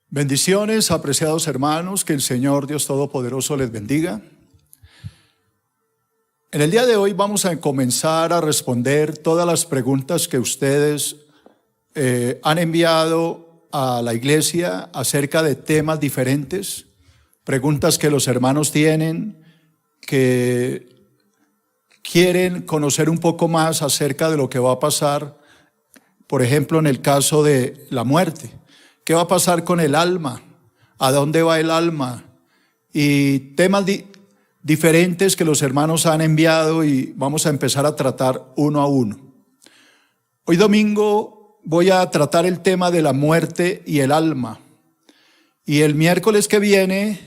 Bendiciones, apreciados hermanos, que el Señor Dios Todopoderoso les bendiga. En el día de hoy vamos a comenzar a responder todas las preguntas que ustedes han enviado a la iglesia acerca de temas diferentes, preguntas que los hermanos tienen, que quieren conocer un poco más acerca de lo que va a pasar, por ejemplo, en el caso de la muerte. ¿Qué va a pasar con el alma? ¿A dónde va el alma? Y temas diferentes que los hermanos han enviado y vamos a empezar a tratar uno a uno. Hoy domingo voy a tratar el tema de la muerte y el alma. Y el miércoles que viene,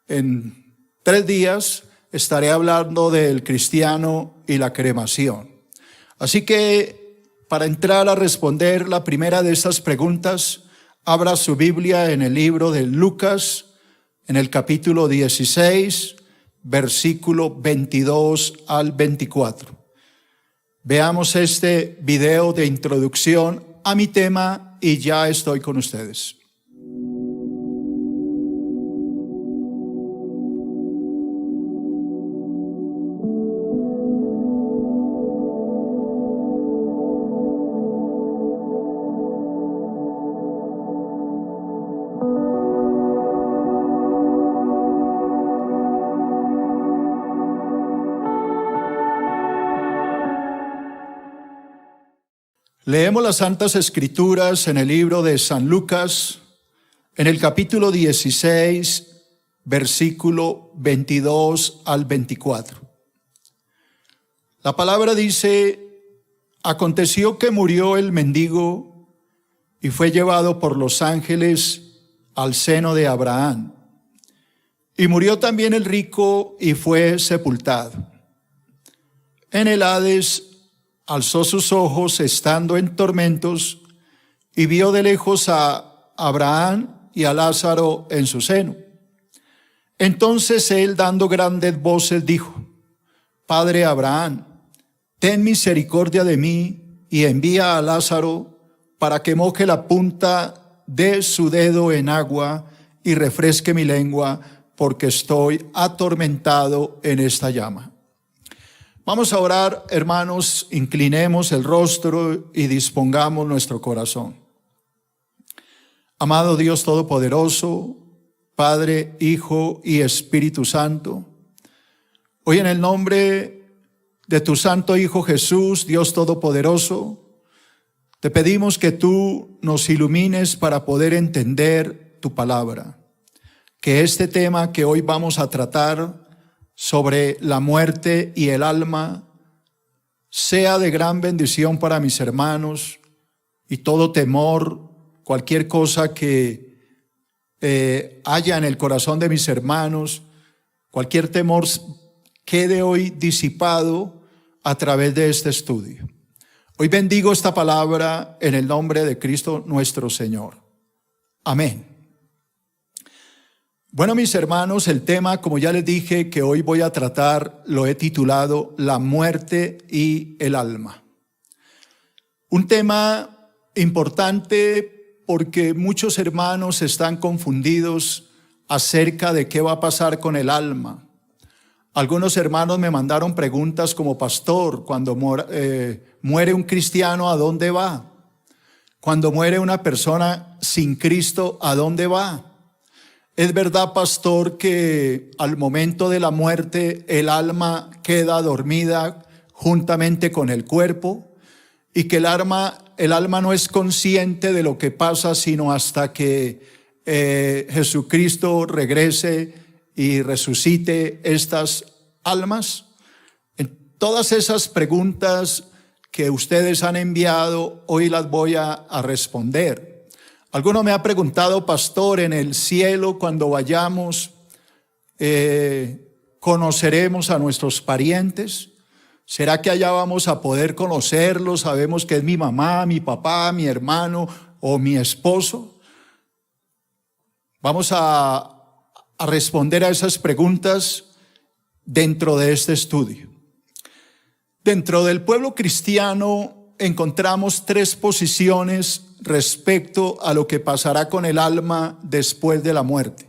en 3 días, estaré hablando del cristiano y la cremación. Así que para entrar a responder la primera de estas preguntas, abra su Biblia en el libro de Lucas, en el capítulo 16, versículo 22 al 24. Veamos este video de introducción a mi tema y ya estoy con ustedes. Leemos las Santas Escrituras en el libro de San Lucas, en el capítulo 16, versículo 22 al 24. La palabra dice: aconteció que murió el mendigo y fue llevado por los ángeles al seno de Abraham. Y murió también el rico y fue sepultado. En el Hades alzó sus ojos estando en tormentos y vio de lejos a Abraham y a Lázaro en su seno. Entonces él, dando grandes voces, dijo: Padre Abraham, ten misericordia de mí y envía a Lázaro para que moje la punta de su dedo en agua y refresque mi lengua, porque estoy atormentado en esta llama. Vamos a orar, hermanos, inclinemos el rostro y dispongamos nuestro corazón. Amado Dios Todopoderoso, Padre, Hijo y Espíritu Santo, hoy en el nombre de tu Santo Hijo Jesús, Dios Todopoderoso, te pedimos que tú nos ilumines para poder entender tu palabra, que este tema que hoy vamos a tratar sobre la muerte y el alma sea de gran bendición para mis hermanos, y todo temor, cualquier cosa que haya en el corazón de mis hermanos, cualquier temor quede hoy disipado a través de este estudio. Hoy bendigo esta palabra en el nombre de Cristo nuestro Señor. Amén. Bueno, mis hermanos, el tema, como ya les dije, que hoy voy a tratar, lo he titulado La muerte y el alma. Un tema importante porque muchos hermanos están confundidos acerca de qué va a pasar con el alma. Algunos hermanos me mandaron preguntas como: pastor, cuando muere un cristiano, ¿a dónde va? Cuando muere una persona sin Cristo, ¿a dónde va? ¿Es verdad, pastor, que al momento de la muerte el alma queda dormida juntamente con el cuerpo y que el alma no es consciente de lo que pasa sino hasta que Jesucristo regrese y resucite estas almas? En todas esas preguntas que ustedes han enviado, hoy las voy a responder. Alguno me ha preguntado: pastor, en el cielo cuando vayamos, ¿conoceremos a nuestros parientes? ¿Será que allá vamos a poder conocerlos? Sabemos que es mi mamá, mi papá, mi hermano o mi esposo. Vamos a responder a esas preguntas dentro de este estudio. Dentro del pueblo cristiano encontramos 3 posiciones respecto a lo que pasará con el alma después de la muerte.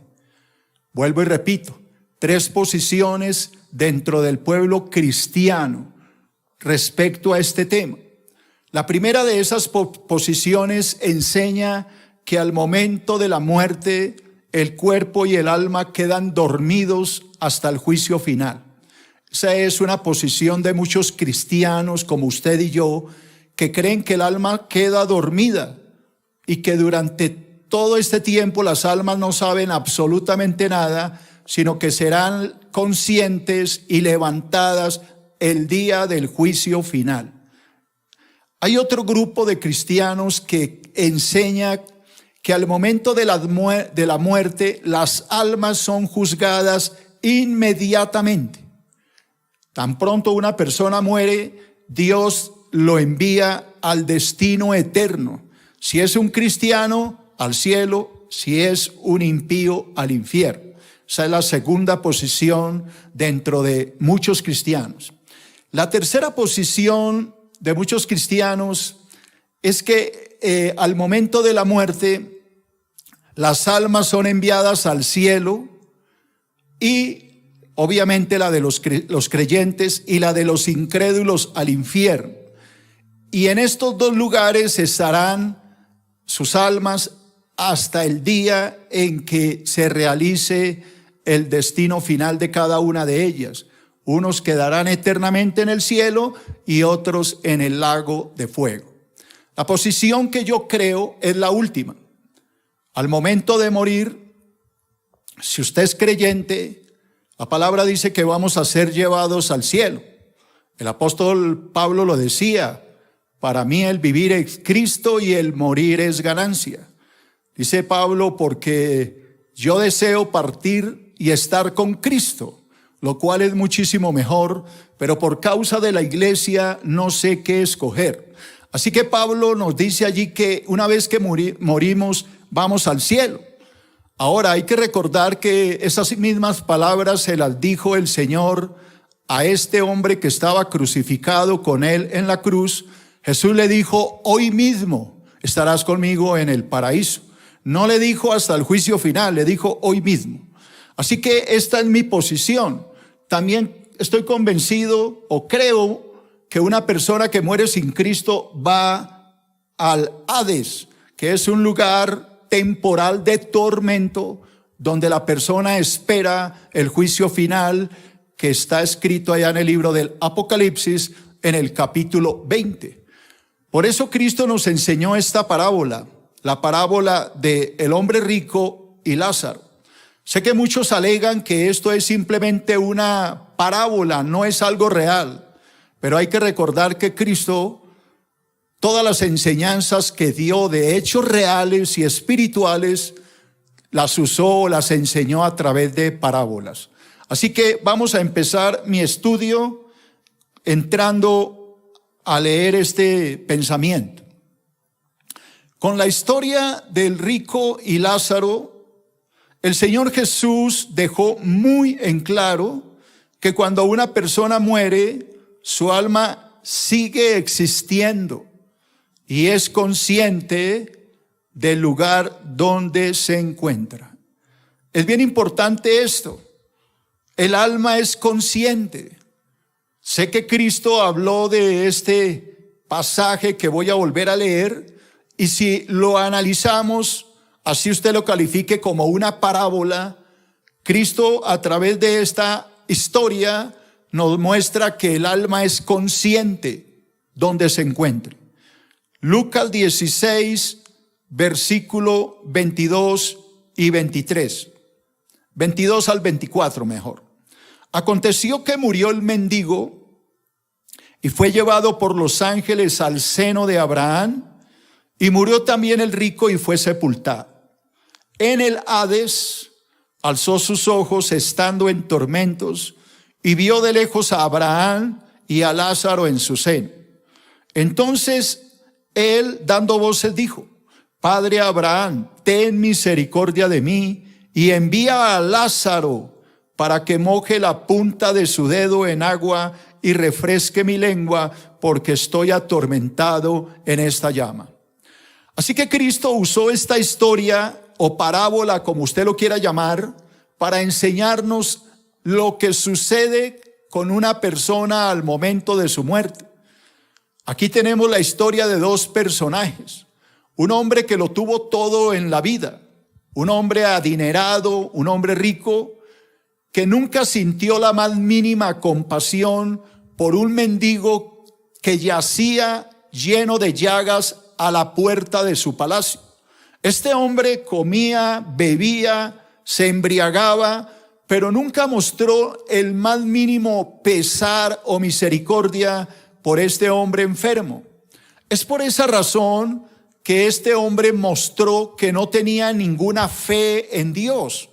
Vuelvo y repito, 3 posiciones dentro del pueblo cristiano respecto a este tema. La primera de esas posiciones enseña que al momento de la muerte el cuerpo y el alma quedan dormidos hasta el juicio final. Esa es una posición de muchos cristianos como usted y yo, que creen que el alma queda dormida y que durante todo este tiempo las almas no saben absolutamente nada, sino que serán conscientes y levantadas el día del juicio final. Hay otro grupo de cristianos que enseña que al momento de la muerte las almas son juzgadas inmediatamente. Tan pronto una persona muere, Dios lo envía al destino eterno. Si es un cristiano, al cielo; si es un impío, al infierno. Esa es la segunda posición dentro de muchos cristianos. La tercera posición de muchos cristianos es que al momento de la muerte las almas son enviadas al cielo, y obviamente la de los creyentes y la de los incrédulos al infierno. Y en estos 2 lugares estarán sus almas hasta el día en que se realice el destino final de cada una de ellas. Unos quedarán eternamente en el cielo y otros en el lago de fuego. La posición que yo creo es la última. Al momento de morir, si usted es creyente, la palabra dice que vamos a ser llevados al cielo. El apóstol Pablo lo decía: para mí el vivir es Cristo y el morir es ganancia. Dice Pablo: porque yo deseo partir y estar con Cristo, lo cual es muchísimo mejor, pero por causa de la iglesia no sé qué escoger. Así que Pablo nos dice allí que una vez que morimos, vamos al cielo. Ahora hay que recordar que esas mismas palabras se las dijo el Señor a este hombre que estaba crucificado con él en la cruz. Jesús le dijo: hoy mismo estarás conmigo en el paraíso. No le dijo hasta el juicio final, le dijo hoy mismo. Así que esta es mi posición. También estoy convencido o creo que una persona que muere sin Cristo va al Hades, que es un lugar temporal de tormento donde la persona espera el juicio final, que está escrito allá en el libro del Apocalipsis en el capítulo 20. Por eso Cristo nos enseñó esta parábola, la parábola del hombre rico y Lázaro. Sé que muchos alegan que esto es simplemente una parábola, no es algo real, pero hay que recordar que Cristo, todas las enseñanzas que dio de hechos reales y espirituales, las usó, las enseñó a través de parábolas. Así que vamos a empezar mi estudio entrando a leer este pensamiento. Con la historia del rico y Lázaro, el Señor Jesús dejó muy en claro que cuando una persona muere, su alma sigue existiendo y es consciente del lugar donde se encuentra. Es bien importante esto. El alma es consciente. Sé que Cristo habló de este pasaje que voy a volver a leer, y si lo analizamos, así usted lo califique como una parábola, Cristo a través de esta historia nos muestra que el alma es consciente donde se encuentre. Lucas 16, versículo 22 y 23. 22 al 24 mejor. Aconteció que murió el mendigo y fue llevado por los ángeles al seno de Abraham, y murió también el rico y fue sepultado. En el Hades alzó sus ojos estando en tormentos y vio de lejos a Abraham y a Lázaro en su seno. Entonces él, dando voces, dijo: Padre Abraham, ten misericordia de mí y envía a Lázaro para que moje la punta de su dedo en agua y refresque mi lengua, porque estoy atormentado en esta llama. Así que Cristo usó esta historia o parábola, como usted lo quiera llamar, para enseñarnos lo que sucede con una persona al momento de su muerte. Aquí tenemos la historia de dos personajes. Un hombre que lo tuvo todo en la vida, un hombre adinerado, un hombre rico, que nunca sintió la más mínima compasión por un mendigo que yacía lleno de llagas a la puerta de su palacio. Este hombre comía, bebía, se embriagaba, pero nunca mostró el más mínimo pesar o misericordia por este hombre enfermo. Es por esa razón que este hombre mostró que no tenía ninguna fe en Dios.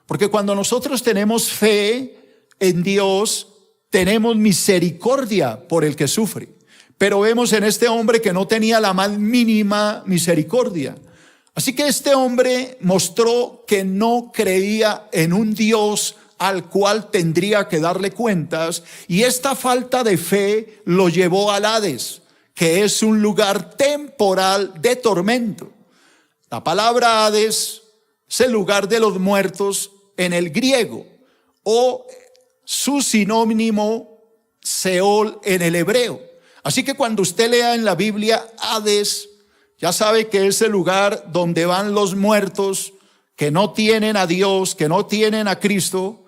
Porque cuando nosotros tenemos fe en Dios, tenemos misericordia por el que sufre. Pero vemos en este hombre que no tenía la más mínima misericordia. Así que este hombre mostró que no creía en un Dios al cual tendría que darle cuentas, y esta falta de fe lo llevó al Hades, que es un lugar temporal de tormento. La palabra Hades es el lugar de los muertos en el griego, o su sinónimo Seol en el hebreo. Así que cuando usted lea en la Biblia Hades, ya sabe que es el lugar donde van los muertos que no tienen a Dios, que no tienen a Cristo.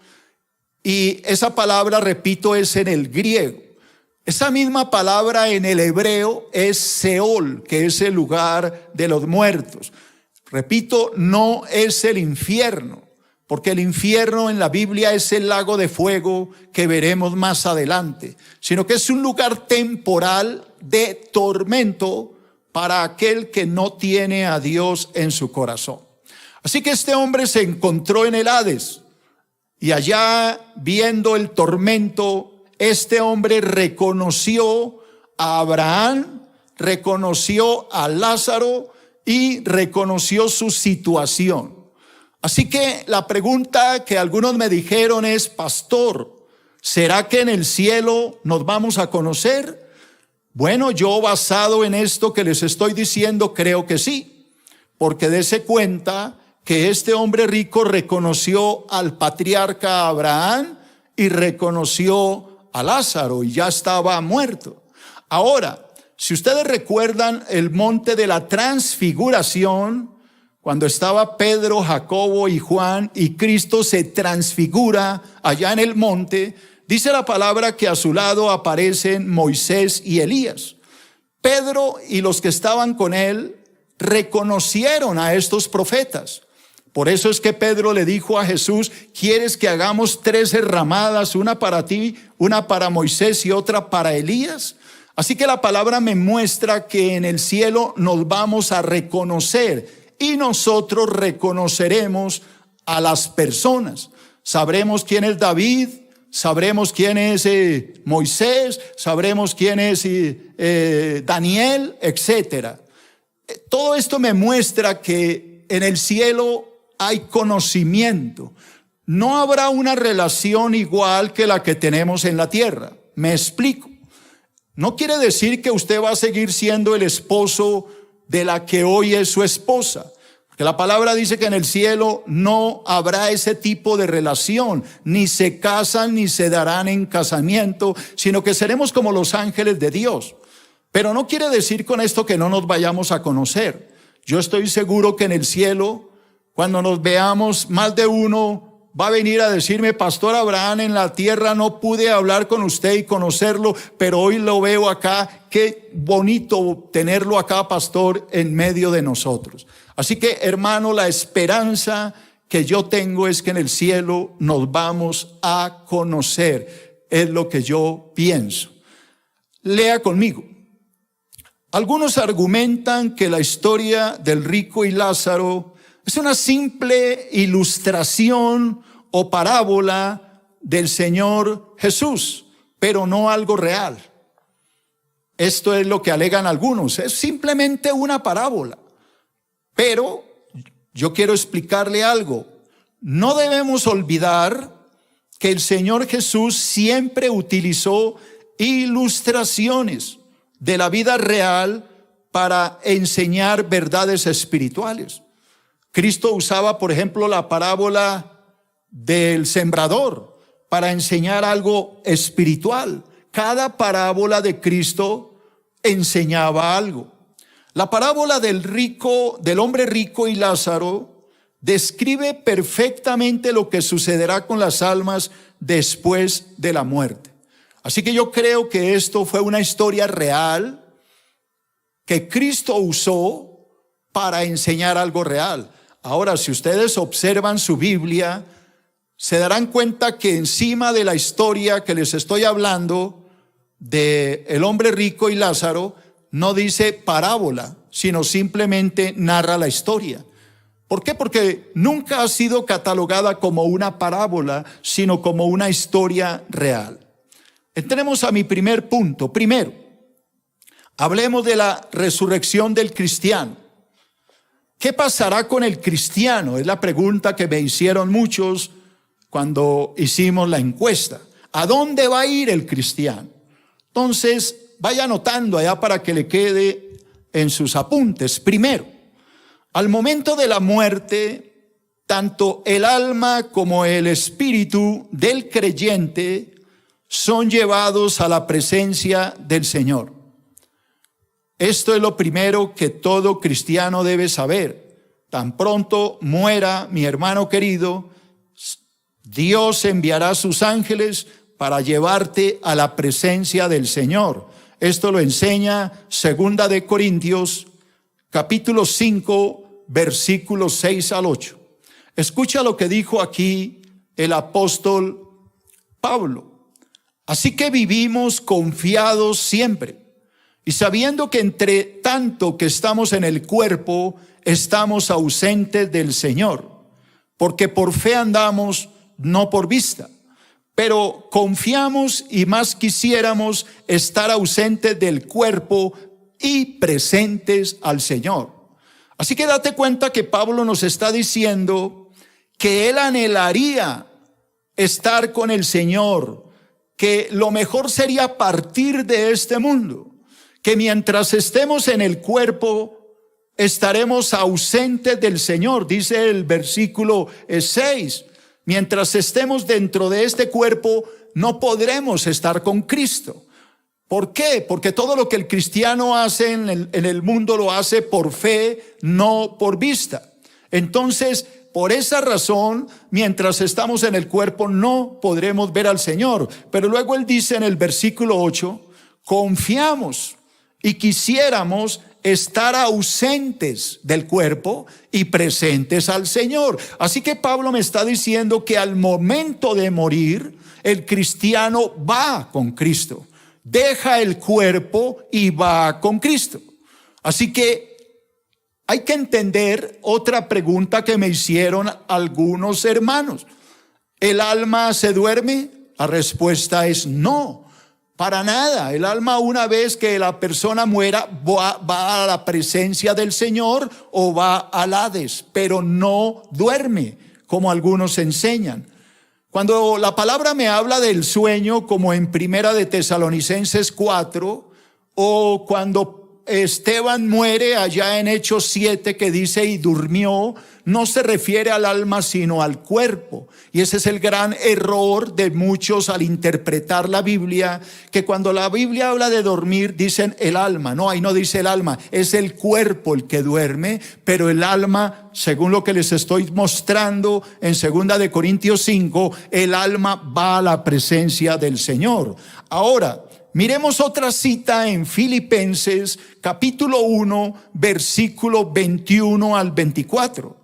Y esa palabra, repito, es en el griego. Esa misma palabra en el hebreo es Seol, que es el lugar de los muertos. Repito, no es el infierno, porque el infierno en la Biblia es el lago de fuego que veremos más adelante, sino que es un lugar temporal de tormento para aquel que no tiene a Dios en su corazón. Así que este hombre se encontró en el Hades, y allá, viendo el tormento, este hombre reconoció a Abraham, reconoció a Lázaro y reconoció su situación. Así que la pregunta que algunos me dijeron es: pastor, ¿será que en el cielo nos vamos a conocer? Bueno, yo, basado en esto que les estoy diciendo, creo que sí, porque dése cuenta que este hombre rico reconoció al patriarca Abraham y reconoció a Lázaro, y ya estaba muerto. Ahora, si ustedes recuerdan el monte de la transfiguración, cuando estaba Pedro, Jacobo y Juan, y Cristo se transfigura allá en el monte, dice la palabra que a su lado aparecen Moisés y Elías. Pedro y los que estaban con él reconocieron a estos profetas. Por eso es que Pedro le dijo a Jesús: ¿quieres que hagamos 3 ramadas, una para ti, una para Moisés y otra para Elías? Así que la palabra me muestra que en el cielo nos vamos a reconocer, y nosotros reconoceremos a las personas. Sabremos quién es David, sabremos quién es Moisés, sabremos quién es Daniel, etcétera. Todo esto me muestra que en el cielo hay conocimiento. No habrá una relación igual que la que tenemos en la tierra. Me explico. No quiere decir que usted va a seguir siendo el esposo de la que hoy es su esposa. Porque la palabra dice que en el cielo no habrá ese tipo de relación. Ni se casan ni se darán en casamiento, sino que seremos como los ángeles de Dios. Pero no quiere decir con esto que no nos vayamos a conocer. Yo estoy seguro que en el cielo, cuando nos veamos, más de uno va a venir a decirme: pastor Abraham, en la tierra no pude hablar con usted y conocerlo, pero hoy lo veo acá. Qué bonito tenerlo acá, pastor, en medio de nosotros. Así que, hermano, la esperanza que yo tengo es que en el cielo nos vamos a conocer. Es lo que yo pienso. Lea conmigo. Algunos argumentan que la historia del rico y Lázaro es una simple ilustración o parábola del Señor Jesús, pero no algo real. Esto es lo que alegan algunos. Es simplemente una parábola. Pero yo quiero explicarle algo. No debemos olvidar que el Señor Jesús siempre utilizó ilustraciones de la vida real para enseñar verdades espirituales. Cristo usaba, por ejemplo, la parábola del sembrador para enseñar algo espiritual. Cada parábola de Cristo enseñaba algo. La parábola del hombre rico y Lázaro describe perfectamente lo que sucederá con las almas después de la muerte. Así que yo creo que esto fue una historia real que Cristo usó para enseñar algo real. Ahora, si ustedes observan su Biblia, se darán cuenta que encima de la historia que les estoy hablando de el hombre rico y Lázaro, no dice parábola, sino simplemente narra la historia. ¿Por qué? Porque nunca ha sido catalogada como una parábola, sino como una historia real. Entremos a mi primer punto. Primero, hablemos de la resurrección del cristiano. ¿Qué pasará con el cristiano? Es la pregunta que me hicieron muchos cuando hicimos la encuesta. ¿A dónde va a ir el cristiano? Entonces, vaya anotando allá para que le quede en sus apuntes. Primero, al momento de la muerte, tanto el alma como el espíritu del creyente son llevados a la presencia del Señor. Esto es lo primero que todo cristiano debe saber. Tan pronto muera mi hermano querido, Dios enviará sus ángeles para llevarte a la presencia del Señor. Esto lo enseña 2 de Corintios, capítulo 5, versículos 6 al 8. Escucha lo que dijo aquí el apóstol Pablo. Así que vivimos confiados siempre, y sabiendo que entre tanto que estamos en el cuerpo, estamos ausentes del Señor, porque por fe andamos, no por vista. Pero confiamos y más quisiéramos estar ausentes del cuerpo y presentes al Señor. Así que date cuenta que Pablo nos está diciendo que él anhelaría estar con el Señor, que lo mejor sería partir de este mundo, que mientras estemos en el cuerpo estaremos ausentes del Señor, dice el versículo 6. Mientras estemos dentro de este cuerpo, no podremos estar con Cristo. ¿Por qué? Porque todo lo que el cristiano hace en el mundo lo hace por fe, no por vista. Entonces, por esa razón, mientras estamos en el cuerpo, no podremos ver al Señor. Pero luego él dice en el versículo 8, confiamos y quisiéramos estar ausentes del cuerpo y presentes al Señor. Así que Pablo me está diciendo que al momento de morir, el cristiano va con Cristo, deja el cuerpo y va con Cristo. Así que hay que entender otra pregunta que me hicieron algunos hermanos. ¿El alma se duerme? La respuesta es no. Para nada. El alma, una vez que la persona muera, va a la presencia del Señor o va al Hades, pero no duerme, como algunos enseñan. Cuando la palabra me habla del sueño, como en 1 de Tesalonicenses 4, o cuando Esteban muere allá en Hechos 7, que dice y durmió, no se refiere al alma sino al cuerpo. Y ese es el gran error de muchos al interpretar la Biblia, que cuando la Biblia habla de dormir dicen el alma. No, ahí no dice el alma, es el cuerpo el que duerme, pero el alma, según lo que les estoy mostrando en 2 de Corintios 5, el alma va a la presencia del Señor. Ahora, miremos otra cita en Filipenses capítulo 1, versículo 21 al 24.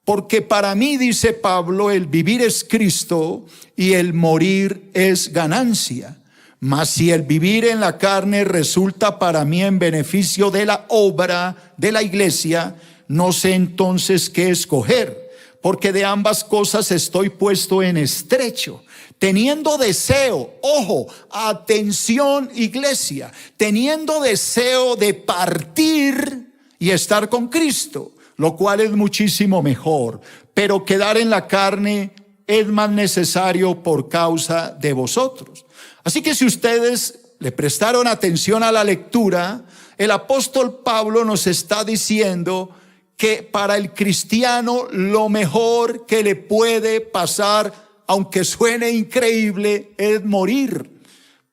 Porque para mí, dice Pablo, el vivir es Cristo y el morir es ganancia. Mas si el vivir en la carne resulta para mí en beneficio de la obra de la iglesia, no sé entonces qué escoger, porque de ambas cosas estoy puesto en estrecho, teniendo deseo, ojo, atención iglesia, teniendo deseo de partir y estar con Cristo, lo cual es muchísimo mejor, pero quedar en la carne es más necesario por causa de vosotros. Así que si ustedes le prestaron atención a la lectura, el apóstol Pablo nos está diciendo que para el cristiano lo mejor que le puede pasar, aunque suene increíble, es morir.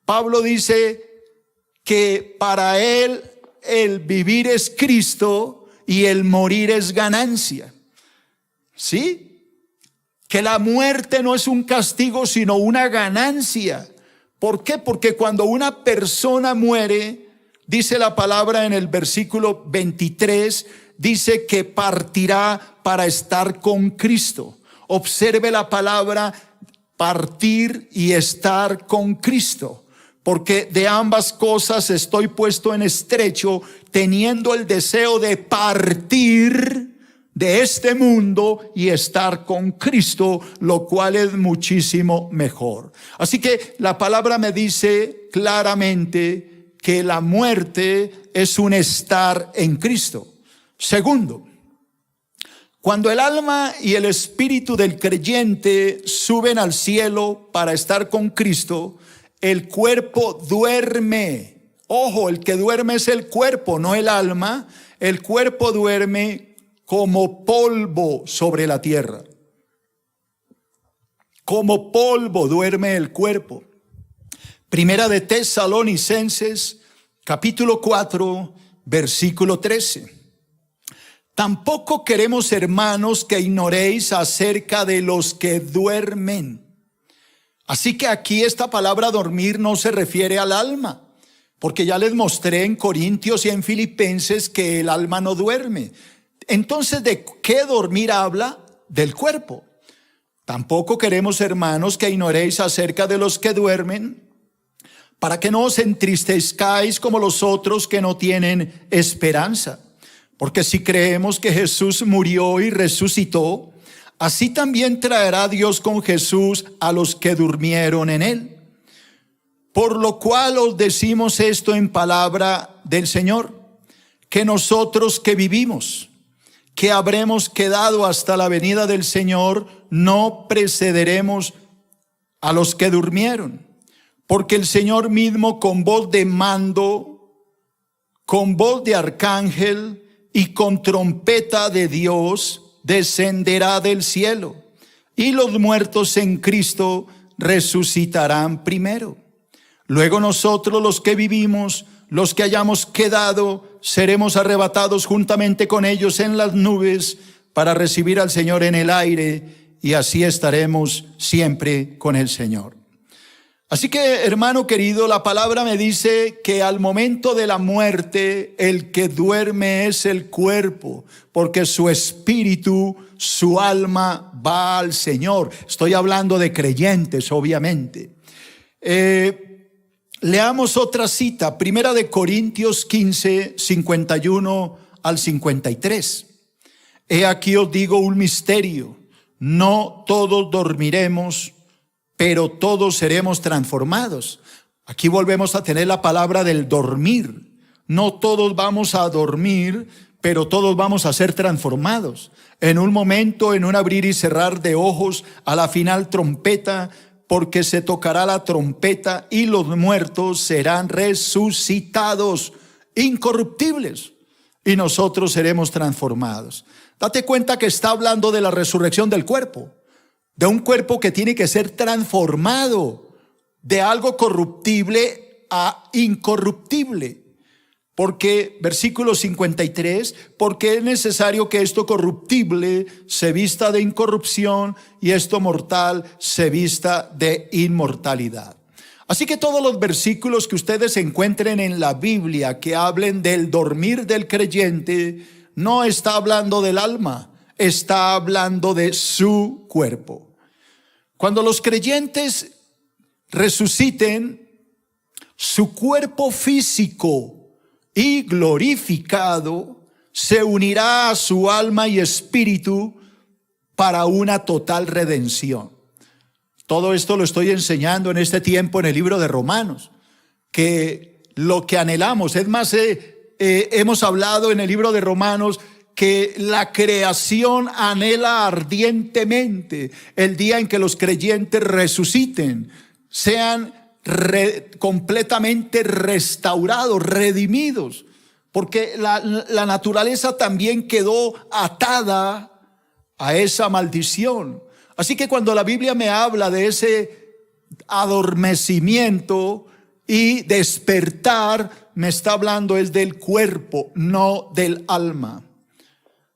Pablo dice que para él el vivir es Cristo y el morir es ganancia. ¿Sí? Que la muerte no es un castigo, sino una ganancia. ¿Por qué? Porque cuando una persona muere, dice la palabra en el versículo 23, dice que partirá para estar con Cristo. Observe la palabra partir y estar con Cristo, porque de ambas cosas estoy puesto en estrecho, teniendo el deseo de partir de este mundo y estar con Cristo, lo cual es muchísimo mejor. Así que la palabra me dice claramente que la muerte es un estar en Cristo. Segundo, cuando el alma y el espíritu del creyente suben al cielo para estar con Cristo, el cuerpo duerme. Ojo, el que duerme es el cuerpo, no el alma. El cuerpo duerme como polvo sobre la tierra. Como polvo duerme el cuerpo. Primera de Tesalonicenses, capítulo 4, versículo 13. Tampoco queremos, hermanos, que ignoréis acerca de los que duermen. Así que aquí esta palabra dormir no se refiere al alma, porque ya les mostré en Corintios y en Filipenses que el alma no duerme. Entonces, ¿de qué dormir habla? Del cuerpo. Tampoco queremos, hermanos, que ignoréis acerca de los que duermen, para que no os entristezcáis como los otros que no tienen esperanza. Porque si creemos que Jesús murió y resucitó, así también traerá Dios con Jesús a los que durmieron en él. Por lo cual os decimos esto en palabra del Señor, que nosotros que vivimos, que habremos quedado hasta la venida del Señor, no precederemos a los que durmieron. Porque el Señor mismo con voz de mando, con voz de arcángel y con trompeta de Dios descenderá del cielo, y los muertos en Cristo resucitarán primero. Luego nosotros los que vivimos, los que hayamos quedado, seremos arrebatados juntamente con ellos en las nubes para recibir al Señor en el aire, y así estaremos siempre con el Señor. Así que, hermano querido, la palabra me dice que al momento de la muerte, el que duerme es el cuerpo, porque su espíritu, su alma va al Señor. Estoy hablando de creyentes, obviamente. Leamos otra cita, Primera de Corintios 15, 51 al 53. He aquí os digo un misterio, no todos dormiremos, pero todos seremos transformados. Aquí volvemos a tener la palabra del dormir. No todos vamos a dormir, pero todos vamos a ser transformados. En un momento, en un abrir y cerrar de ojos, a la final trompeta, porque se tocará la trompeta y los muertos serán resucitados, incorruptibles, y nosotros seremos transformados. Date cuenta que está hablando de la resurrección del cuerpo. De un cuerpo que tiene que ser transformado de algo corruptible a incorruptible. Porque, versículo 53, porque es necesario que esto corruptible se vista de incorrupción y esto mortal se vista de inmortalidad. Así que todos los versículos que ustedes encuentren en la Biblia que hablen del dormir del creyente, no está hablando del alma, está hablando de su cuerpo. Cuando los creyentes resuciten, su cuerpo físico y glorificado se unirá a su alma y espíritu para una total redención. Todo esto lo estoy enseñando en este tiempo en el libro de Romanos, que lo que anhelamos, es más, hemos hablado en el libro de Romanos que la creación anhela ardientemente el día en que los creyentes resuciten, sean completamente restaurados, redimidos, porque la naturaleza también quedó atada a esa maldición. Así que cuando la Biblia me habla de ese adormecimiento y despertar, me está hablando es del cuerpo, no del alma.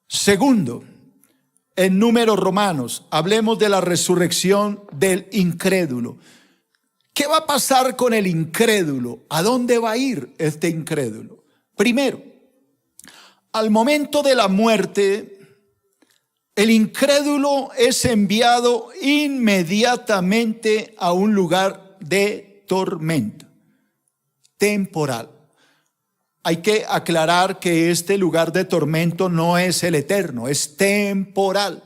Segundo, en Números Romanos, hablemos de la resurrección del incrédulo. ¿Qué va a pasar con el incrédulo? ¿A dónde va a ir este incrédulo? Primero, al momento de la muerte, el incrédulo es enviado inmediatamente a un lugar de tormento temporal. Hay que aclarar que este lugar de tormento no es el eterno, es temporal.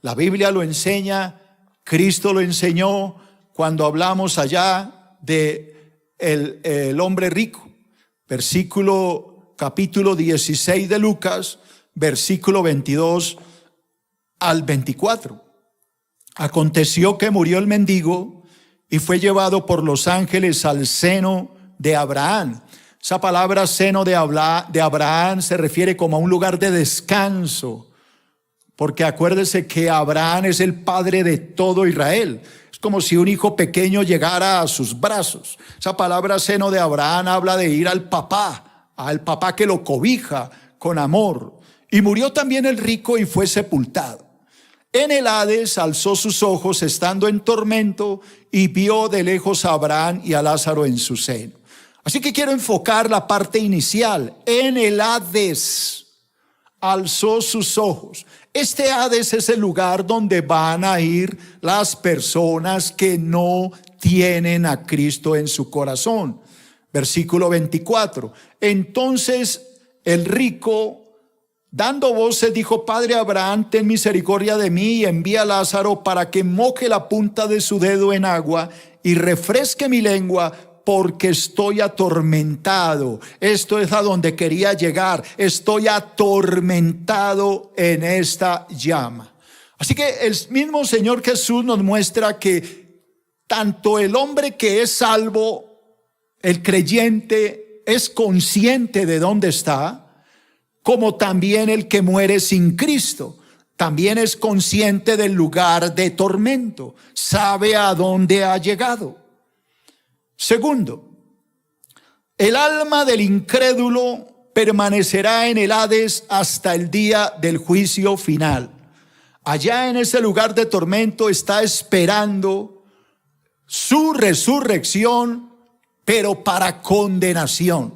La Biblia lo enseña, Cristo lo enseñó cuando hablamos allá de el hombre rico. Capítulo 16 de Lucas, versículo 22 al 24. Aconteció que murió el mendigo y fue llevado por los ángeles al seno de Abraham. Esa palabra seno de Abraham se refiere como a un lugar de descanso, porque acuérdese que Abraham es el padre de todo Israel. Es como si un hijo pequeño llegara a sus brazos. Esa palabra seno de Abraham habla de ir al papá que lo cobija con amor. Y murió también el rico y fue sepultado. En el Hades alzó sus ojos estando en tormento y vio de lejos a Abraham y a Lázaro en su seno. Así que quiero enfocar la parte inicial. En el Hades alzó sus ojos. Este Hades es el lugar donde van a ir las personas que no tienen a Cristo en su corazón. Versículo 24. Entonces el rico, dando voces, dijo: Padre Abraham, ten misericordia de mí y envía a Lázaro para que moje la punta de su dedo en agua y refresque mi lengua, porque estoy atormentado. Esto es a donde quería llegar. Estoy atormentado en esta llama. Así que el mismo Señor Jesús nos muestra que tanto el hombre que es salvo, el creyente, es consciente de dónde está, como también el que muere sin Cristo también es consciente del lugar de tormento, sabe a dónde ha llegado. Segundo, el alma del incrédulo permanecerá en el Hades hasta el día del juicio final. Allá en ese lugar de tormento está esperando su resurrección, pero para condenación.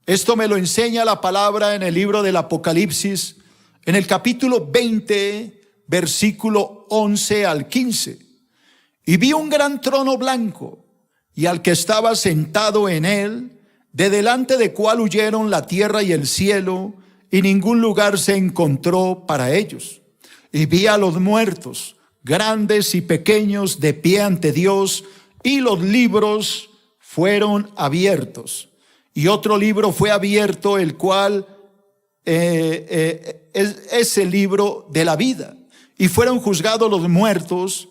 Esto me lo enseña la palabra en el libro del Apocalipsis, en el capítulo 20, versículo 11 al 15. Y vi un gran trono blanco, y al que estaba sentado en él, de delante de cual huyeron la tierra y el cielo, y ningún lugar se encontró para ellos. Y vi a los muertos, grandes y pequeños, de pie ante Dios, y los libros fueron abiertos. Y otro libro fue abierto, el cual es el libro de la vida. Y fueron juzgados los muertos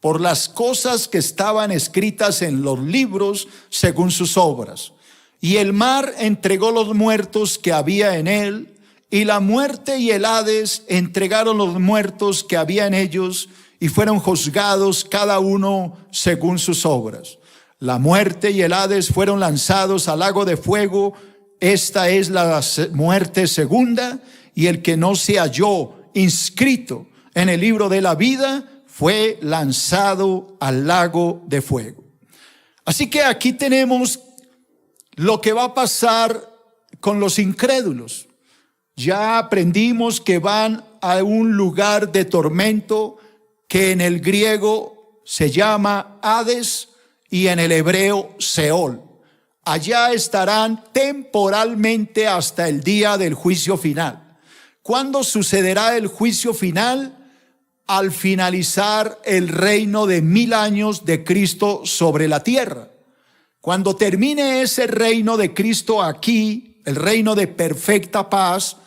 por las cosas que estaban escritas en los libros según sus obras. Y el mar entregó los muertos que había en él, y la muerte y el Hades entregaron los muertos que había en ellos, y fueron juzgados cada uno según sus obras. La muerte y el Hades fueron lanzados al lago de fuego. Esta es la muerte segunda, y el que no se halló inscrito en el libro de la vida fue lanzado al lago de fuego. Así que aquí tenemos lo que va a pasar con los incrédulos. Ya aprendimos que van a un lugar de tormento que en el griego se llama Hades y en el hebreo Seol. Allá estarán temporalmente hasta el día del juicio final. ¿Cuándo sucederá el juicio final? Al finalizar el reino de 1000 años de Cristo sobre la tierra. Cuando termine ese reino de Cristo aquí, el reino de perfecta paz,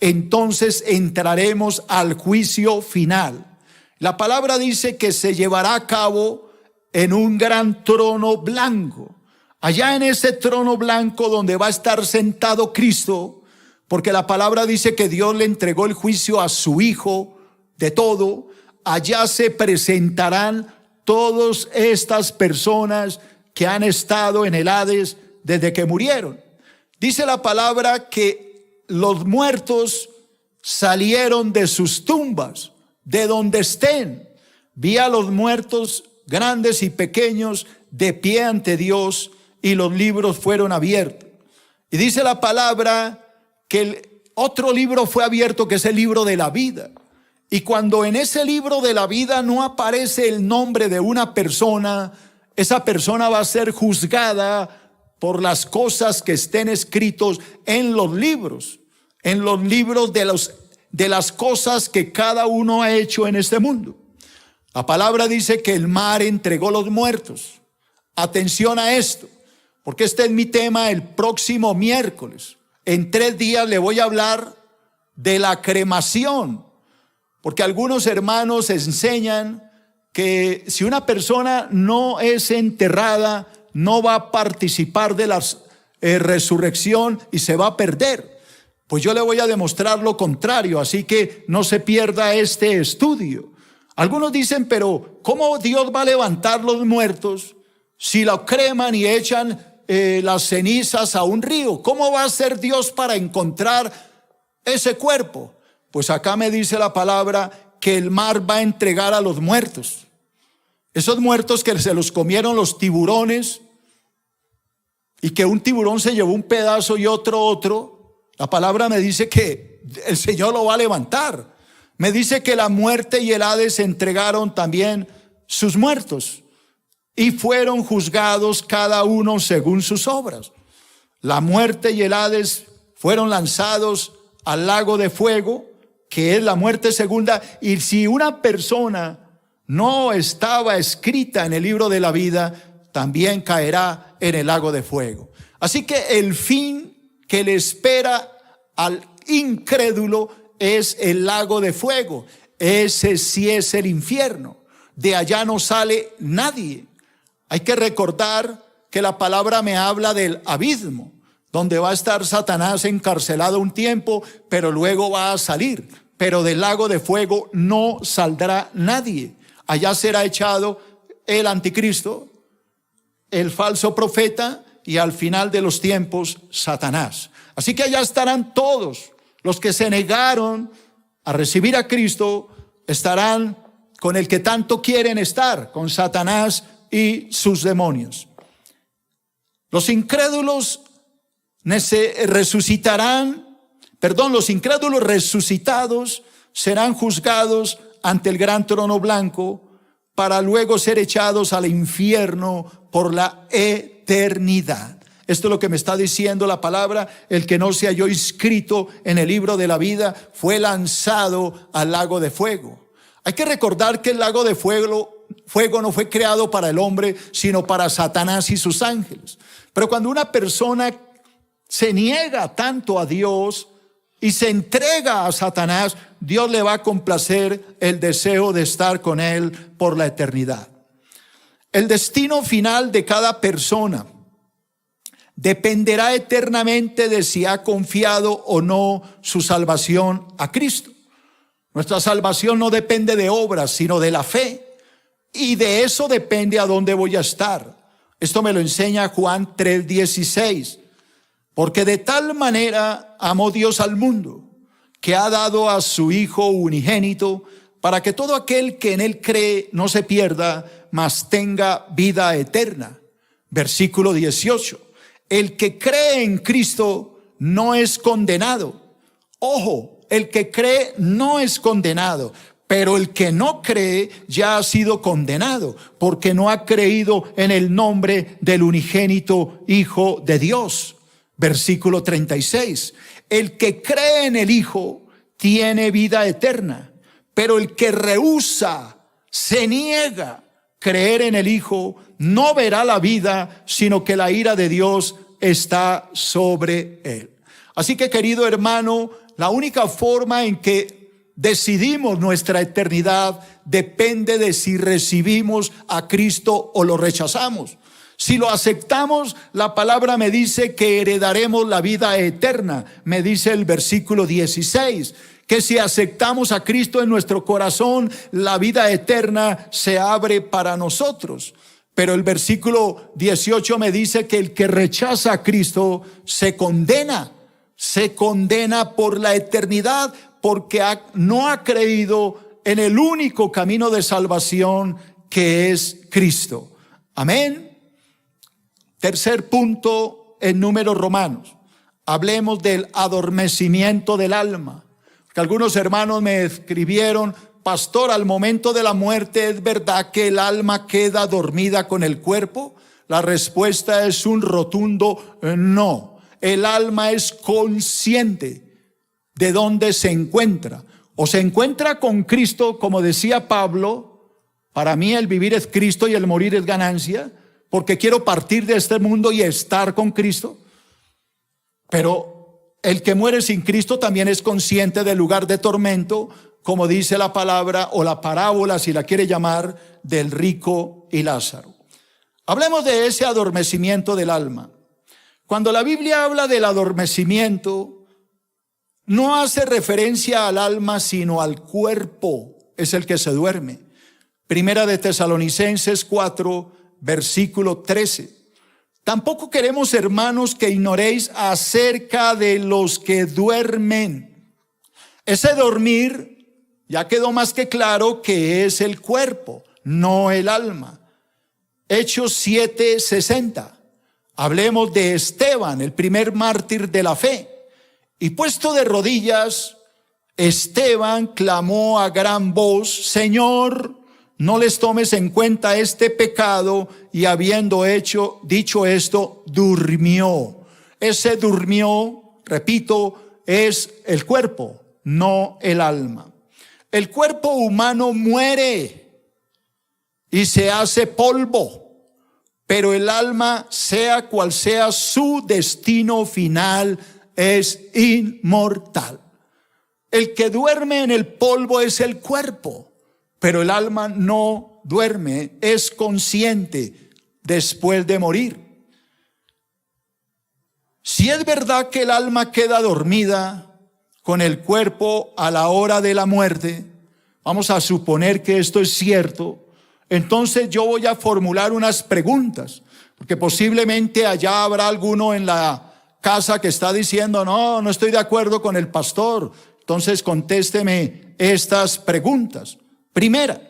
entonces entraremos al juicio final. La palabra dice que se llevará a cabo en un gran trono blanco. Allá en ese trono blanco donde va a estar sentado Cristo, porque la palabra dice que Dios le entregó el juicio a su Hijo de todo, allá se presentarán todas estas personas que han estado en el Hades desde que murieron. Dice la palabra que los muertos salieron de sus tumbas, de donde estén. Vi a los muertos grandes y pequeños de pie ante Dios, y los libros fueron abiertos. Y dice la palabra que el otro libro fue abierto, que es el libro de la vida. Y cuando en ese libro de la vida no aparece el nombre de una persona, esa persona va a ser juzgada por las cosas que estén escritos en los libros de las cosas que cada uno ha hecho en este mundo. La palabra dice que el mar entregó los muertos. Atención a esto, porque este es mi tema el próximo miércoles. En 3 días le voy a hablar de la cremación, porque algunos hermanos enseñan que si una persona no es enterrada, no va a participar de la resurrección y se va a perder. Pues yo le voy a demostrar lo contrario, así que no se pierda este estudio. Algunos dicen, pero ¿cómo Dios va a levantar los muertos si lo creman y echan las cenizas a un río? ¿Cómo va a ser Dios para encontrar ese cuerpo? Pues acá me dice la palabra que el mar va a entregar a los muertos. Esos muertos que se los comieron los tiburones, y que un tiburón se llevó un pedazo y otro. La palabra me dice que el Señor lo va a levantar. Me dice que la muerte y el Hades entregaron también sus muertos y fueron juzgados cada uno según sus obras. La muerte y el Hades fueron lanzados al lago de fuego, que es la muerte segunda. Y si una persona no estaba escrita en el libro de la vida, también caerá en el lago de fuego. Así que el fin que le espera al incrédulo es el lago de fuego. Ese sí es el infierno. De allá no sale nadie. Hay que recordar que la palabra me habla del abismo, donde va a estar Satanás encarcelado un tiempo, pero luego va a salir. Pero del lago de fuego no saldrá nadie. Allá será echado el anticristo, el falso profeta, y al final de los tiempos Satanás. Así que allá estarán todos los que se negaron a recibir a Cristo, estarán con el que tanto quieren estar, con Satanás y sus demonios. Los incrédulos los incrédulos resucitados serán juzgados ante el gran trono blanco para luego ser echados al infierno por la eternidad. Esto es lo que me está diciendo la palabra. El que no se halló inscrito en el libro de la vida fue lanzado al lago de fuego. Hay que recordar que el lago de fuego no fue creado para el hombre, sino para Satanás y sus ángeles. Pero cuando una persona se niega tanto a Dios y se entrega a Satanás, Dios le va a complacer el deseo de estar con él por la eternidad. El destino final de cada persona dependerá eternamente de si ha confiado o no su salvación a Cristo. Nuestra salvación no depende de obras, sino de la fe. Y de eso depende a dónde voy a estar. Esto me lo enseña Juan 3:16. Porque de tal manera amó Dios al mundo, que ha dado a su Hijo unigénito, para que todo aquel que en él cree no se pierda, mas tenga vida eterna. Versículo 18. El que cree en Cristo no es condenado. Ojo, el que cree no es condenado, pero el que no cree ya ha sido condenado, porque no ha creído en el nombre del unigénito Hijo de Dios. Versículo 36. El que cree en el Hijo tiene vida eterna, pero el que rehúsa, se niega creer en el Hijo, no verá la vida, sino que la ira de Dios está sobre él. Así que, querido hermano, la única forma en que decidimos nuestra eternidad depende de si recibimos a Cristo o lo rechazamos. Si lo aceptamos, la palabra me dice que heredaremos la vida eterna. Me dice el versículo 16, que si aceptamos a Cristo en nuestro corazón, la vida eterna se abre para nosotros. Pero el versículo 18 me dice que el que rechaza a Cristo se condena por la eternidad, porque no ha creído en el único camino de salvación que es Cristo. Amén. Tercer punto en Números Romanos. Hablemos del adormecimiento del alma. Porque algunos hermanos me escribieron: pastor, al momento de la muerte, ¿es verdad que el alma queda dormida con el cuerpo? La respuesta es un rotundo no. El alma es consciente de dónde se encuentra. O se encuentra con Cristo, como decía Pablo: para mí el vivir es Cristo y el morir es ganancia, porque quiero partir de este mundo y estar con Cristo. Pero el que muere sin Cristo también es consciente del lugar de tormento, como dice la palabra o la parábola, si la quiere llamar, del rico y Lázaro. Hablemos de ese adormecimiento del alma. Cuando la Biblia habla del adormecimiento, no hace referencia al alma, sino al cuerpo, es el que se duerme. Primera de Tesalonicenses 4, versículo 13. Tampoco queremos, hermanos, que ignoréis acerca de los que duermen. Ese dormir ya quedó más que claro que es el cuerpo, no el alma. Hechos 7:60. Hablemos de Esteban, el primer mártir de la fe. Y puesto de rodillas, Esteban clamó a gran voz: Señor, no les tomes en cuenta este pecado. Y habiendo dicho esto, durmió. Ese durmió, repito, es el cuerpo, no el alma. El cuerpo humano muere y se hace polvo, pero el alma, sea cual sea su destino final, es inmortal. El que duerme en el polvo es el cuerpo, pero el alma no duerme, es consciente después de morir. Si es verdad que el alma queda dormida con el cuerpo a la hora de la muerte, vamos a suponer que esto es cierto, entonces yo voy a formular unas preguntas, porque posiblemente allá habrá alguno en la casa que está diciendo: no estoy de acuerdo con el pastor. Entonces contésteme estas preguntas. Primera,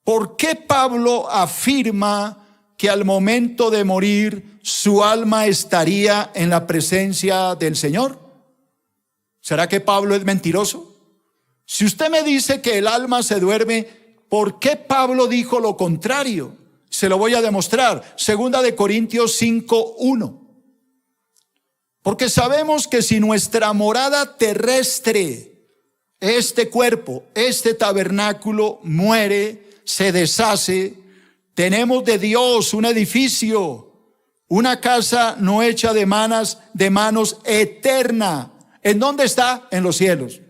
¿por qué Pablo afirma que al momento de morir su alma estaría en la presencia del Señor? ¿Será que Pablo es mentiroso? Si usted me dice que el alma se duerme, ¿por qué Pablo dijo lo contrario? Se lo voy a demostrar. Segunda de Corintios 5:1. Porque sabemos que si nuestra morada terrestre, este cuerpo, este tabernáculo, muere, se deshace, tenemos de Dios un edificio, una casa no hecha de manos, eterna. ¿En dónde está? En los cielos.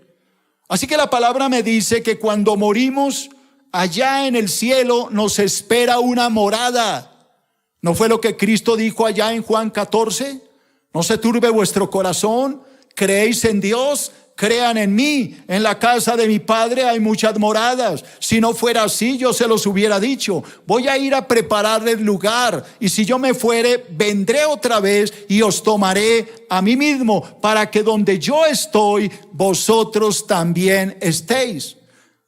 Así que la palabra me dice que cuando morimos, allá en el cielo nos espera una morada. ¿No fue lo que Cristo dijo allá en Juan 14? No se turbe vuestro corazón, creéis en Dios, crean en mí. En la casa de mi Padre hay muchas moradas. Si no fuera así, yo se los hubiera dicho. Voy a ir a prepararles lugar, y si yo me fuere, vendré otra vez y os tomaré a mí mismo, para que donde yo estoy, vosotros también estéis.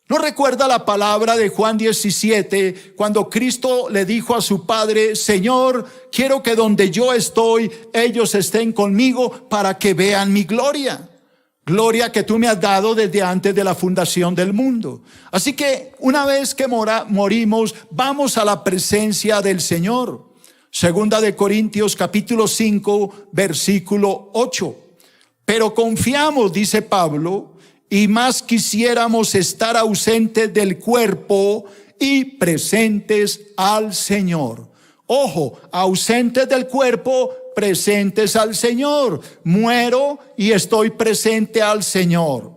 ¿No recuerda la palabra de Juan 17, cuando Cristo le dijo a su Padre: Señor, quiero que donde yo estoy, ellos estén conmigo para que vean mi gloria? Gloria que tú me has dado desde antes de la fundación del mundo. Así que una vez que morimos, vamos a la presencia del Señor. Segunda de Corintios capítulo 5, versículo 8. Pero confiamos, dice Pablo, y más quisiéramos estar ausentes del cuerpo y presentes al Señor. Ojo, ausentes del cuerpo, presentes al Señor. Muero y estoy presente al Señor.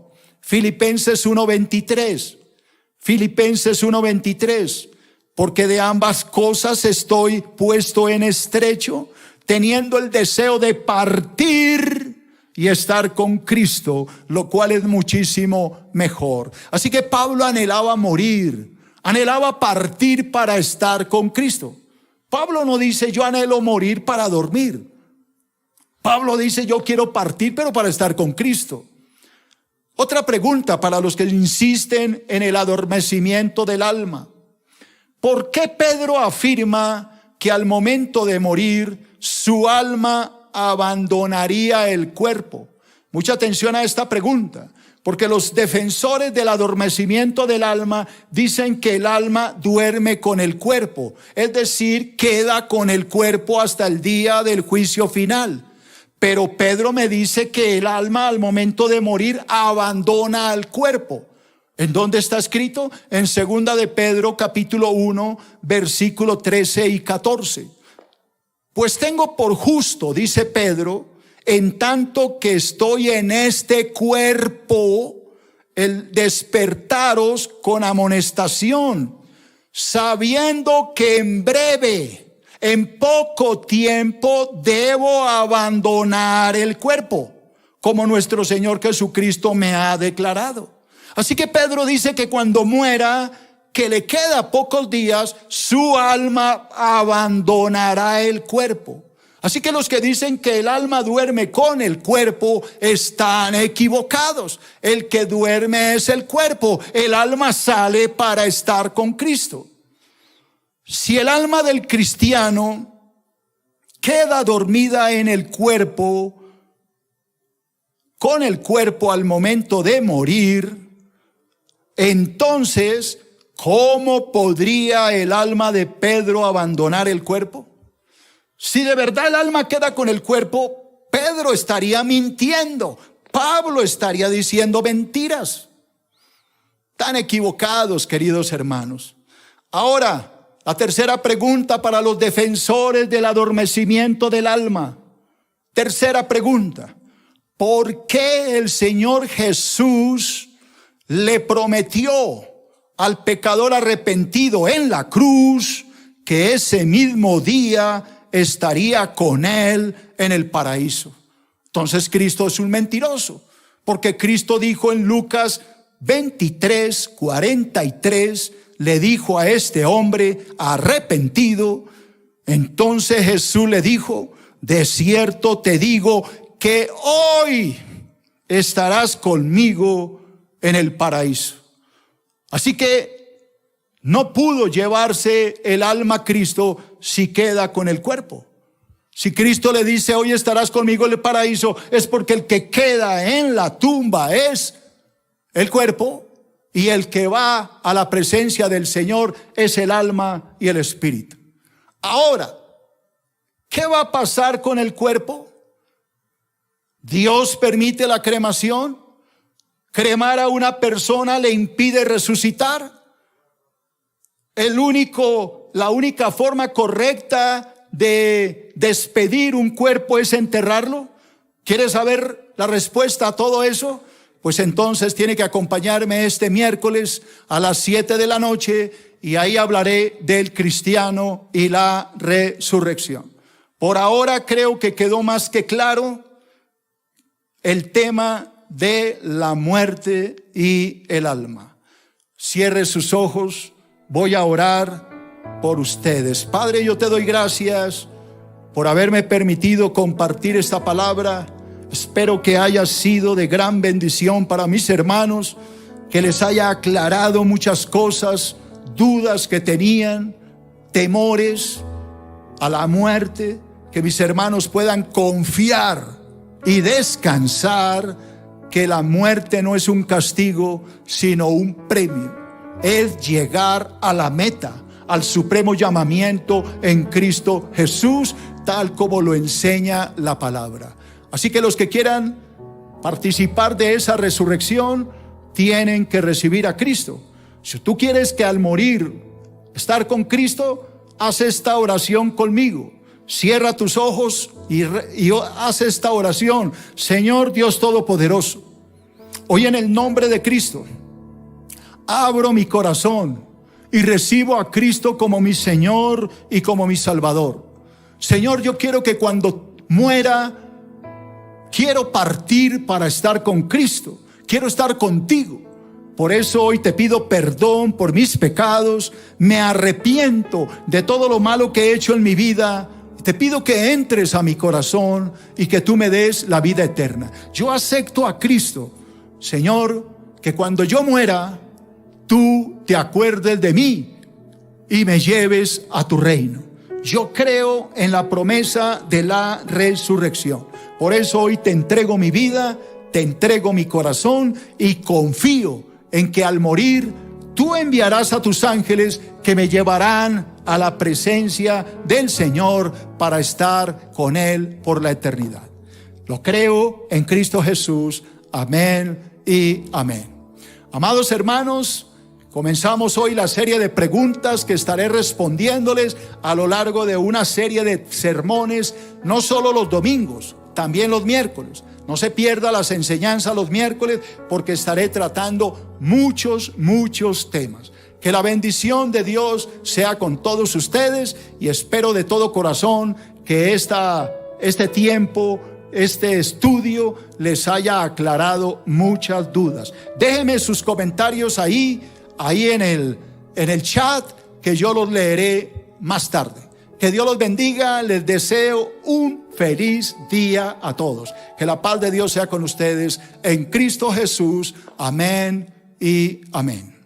Filipenses 1:23. Filipenses 1:23. Porque de ambas cosas estoy puesto en estrecho, teniendo el deseo de partir y estar con Cristo, lo cual es muchísimo mejor. Así que Pablo anhelaba morir, anhelaba partir para estar con Cristo. Pablo no dice yo anhelo morir para dormir. Pablo dice yo quiero partir pero para estar con Cristo. Otra pregunta para los que insisten en el adormecimiento del alma. ¿Por qué Pedro afirma que al momento de morir su alma abandonaría el cuerpo? Mucha atención a esta pregunta, porque los defensores del adormecimiento del alma dicen que el alma duerme con el cuerpo, es decir, queda con el cuerpo hasta el día del juicio final. Pero Pedro me dice que el alma al momento de morir abandona al cuerpo. ¿En dónde está escrito? En 2 de Pedro capítulo 1 versículo 13 y 14. Pues tengo por justo, dice Pedro, en tanto que estoy en este cuerpo, el despertaros con amonestación, sabiendo que en breve, en poco tiempo, debo abandonar el cuerpo, como nuestro Señor Jesucristo me ha declarado. Así que Pedro dice que cuando muera, que le queda pocos días, su alma abandonará el cuerpo. Así que los que dicen que el alma duerme con el cuerpo están equivocados. El que duerme es el cuerpo. El alma sale para estar con Cristo. Si el alma del cristiano queda dormida en el cuerpo, con el cuerpo al momento de morir, entonces, ¿cómo podría el alma de Pedro abandonar el cuerpo? Si de verdad el alma queda con el cuerpo, Pedro estaría mintiendo, Pablo estaría diciendo mentiras. Tan equivocados, queridos hermanos. Ahora, la tercera pregunta para los defensores del adormecimiento del alma. Tercera pregunta: ¿por qué el Señor Jesús le prometió al pecador arrepentido en la cruz que ese mismo día estaría con él en el paraíso? Entonces Cristo es un mentiroso, porque Cristo dijo en Lucas 23:43, le dijo a este hombre arrepentido. Entonces Jesús le dijo: de cierto te digo que hoy estarás conmigo en el paraíso. Así que no pudo llevarse el alma a Cristo si queda con el cuerpo. Si Cristo le dice hoy estarás conmigo en el paraíso, es porque el que queda en la tumba es el cuerpo, y el que va a la presencia del Señor es el alma y el espíritu. Ahora, ¿qué va a pasar con el cuerpo? ¿Dios permite la cremación? ¿Cremar a una persona le impide resucitar? La única forma correcta de despedir un cuerpo es enterrarlo. ¿Quieres saber la respuesta a todo eso? Pues entonces tiene que acompañarme este miércoles a las 7 de la noche y ahí hablaré del cristiano y la resurrección. Por ahora creo que quedó más que claro el tema de la muerte y el alma. Cierre sus ojos, voy a orar por ustedes. Padre, yo te doy gracias por haberme permitido compartir esta palabra. Espero que haya sido de gran bendición para mis hermanos, que les haya aclarado muchas cosas, dudas que tenían, temores a la muerte, que mis hermanos puedan confiar y descansar que la muerte no es un castigo, sino un premio. Es llegar a la meta, al supremo llamamiento en Cristo Jesús, tal como lo enseña la palabra. Así que los que quieran participar de esa resurrección tienen que recibir a Cristo. Si tú quieres que al morir estar con Cristo, haz esta oración conmigo. Cierra tus ojos y haz esta oración. Señor Dios Todopoderoso, Hoy en el nombre de Cristo, abro mi corazón y recibo a Cristo como mi Señor y como mi Salvador. Señor, yo quiero que cuando muera, quiero partir para estar con Cristo. Quiero estar contigo. Por eso hoy te pido perdón por mis pecados. Me arrepiento de todo lo malo que he hecho en mi vida. Te pido que entres a mi corazón y que tú me des la vida eterna. Yo acepto a Cristo. Señor, que cuando yo muera, tú te acuerdes de mí y me lleves a tu reino. Yo creo en la promesa de la resurrección. Por eso hoy te entrego mi vida, te entrego mi corazón y confío en que al morir tú enviarás a tus ángeles que me llevarán a la presencia del Señor para estar con Él por la eternidad. Lo creo en Cristo Jesús. Amén y amén. Amados hermanos, comenzamos hoy la serie de preguntas que estaré respondiéndoles a lo largo de una serie de sermones, no solo los domingos, también los miércoles. No se pierda las enseñanzas los miércoles porque estaré tratando muchos temas. Que la bendición de Dios sea con todos ustedes y espero de todo corazón que este tiempo, este estudio les haya aclarado muchas dudas. Déjenme sus comentarios ahí en el chat, que yo los leeré más tarde. Que Dios los bendiga. Les deseo un feliz día a todos. Que la paz de Dios sea con ustedes en Cristo Jesús. Amén y amén.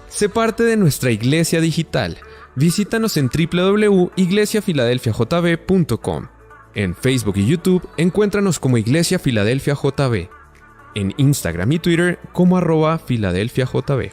Sé parte de nuestra iglesia digital. Visítanos en www.iglesiafiladelfiajb.com. En Facebook y YouTube encuéntranos como Iglesia Filadelfia JB. En Instagram y Twitter como @FiladelfiaJB.